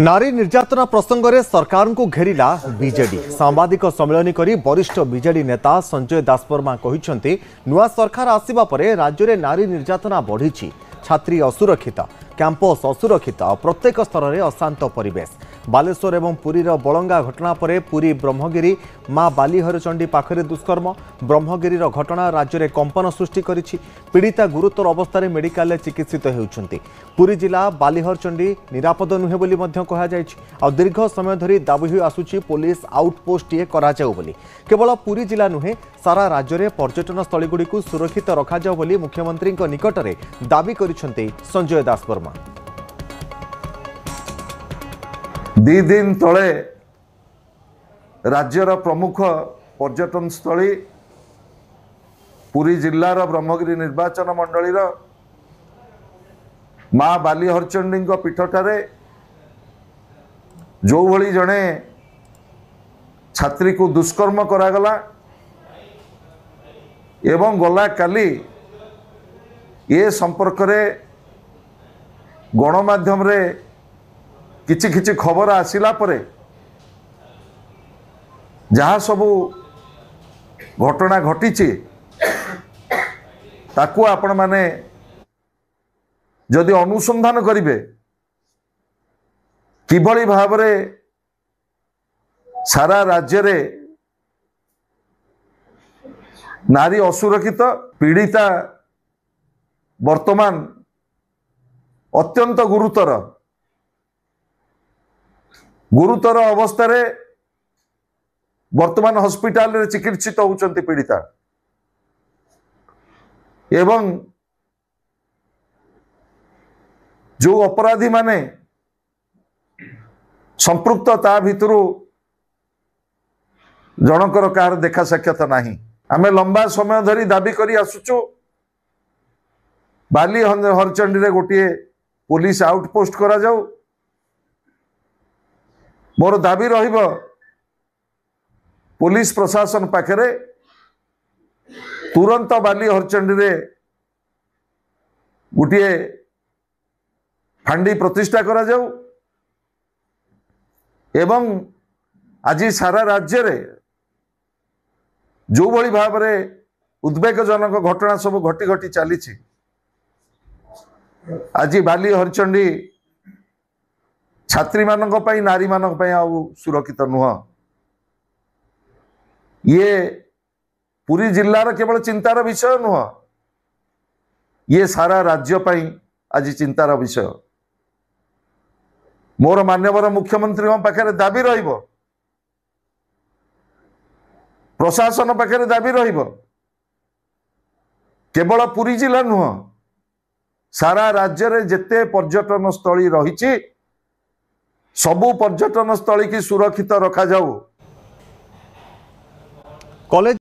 नारी निर्यातना प्रसंग में सरकार को घेरिला बीजेडी। सांबादिक सम्मेलन करी वरिष्ठ बीजेडी नेता संजय दासवर्मा कहते नुआ सरकार आसिबा परे राज्य में नारी निर्यातना बढ़ी। छात्री असुरक्षित, कैंपस असुरक्षित, प्रत्येक स्तर में अशांत परिवेश। बालेश्वर एवं पुरीर बलंगा घटना पर पुरी ब्रह्मगिरी मां बालीहरचंडी पाखरे दुष्कर्म। ब्रह्मगिरीर घटना राज्य में कंपन सृष्टि करिछि। पीड़िता गुरुतर अवस्था मेडिकल चिकित्सित होउछन्ति। पुरी जिला बालीहरचंडी निरापद नुहे बोली मध्य कहा जायछि। आ दीर्घ समय धरी दाबी होई आसुछि पुलिस आउटपोस्ट करा जाऊ बोली। केवल पुरी जिला नुहे सारा राज्य में पर्यटन स्थली को सुरक्षित रखा जाऊ बोली मुख्यमंत्री निकट में दाबी करिसेंति संजय दासवर्मा। 2 दिन तले राज्यर प्रमुख पर्यटन स्थली पुरी जिल्लार ब्रह्मगिरी निर्वाचन मंडलीर मां बालीहरचंडी पीठठारे जो भली जड़े छात्री को दुष्कर्म करागला एवं गला काली ये संपर्क रे गणमाध्यम रे किछि किछि खबर आसिला परे जहाँ सबू घटना घटी ताकू आपण माने जदि अनुसंधान करिवे किभली भावरे सारा राज्य रे नारी असुरक्षित पीड़िता वर्तमान अत्यंत गुरुतर अवस्था रे वर्तमान हॉस्पिटल रे चिकित्सित होउचंती पीड़िता एवं जो अपराधी माने संपृक्त ता भितरु जनकर कार देखा साक्षात नाही। आमे लंबा समय धरी दाबी करी आसुचु बालीहरचंडी रे गोटे पुलिस आउटपोस्ट करा जाऊ। मोर दाबी रहिबो पुलिस प्रशासन पाखरे तुरंत बालीहरचंडी रे गोटे फांडी प्रतिष्ठा करा जाऊ एवं आज सारा राज्य रे जो भली भाव रे उद्वेगजनक घटना सब घटी घटी चली आज बालीहरचंडी छात्री मानक पई नारी मानक पई आ सुरक्षित नुह। ये पुरी जिल्लार केवल चिंतार विषय नुह, ये सारा राज्य पई आज चिंतार विषय। मोर मान्यवर मुख्यमंत्री पाखे दाबी रहिबो, प्रशासन पाखे दाबी रहिबो, केवल पुरी जिला नुह सारा राज्य रे जेते पर्यटन स्थली रही सबु पर्यटन स्थली की सुरक्षित रखा जाऊ। कॉलेज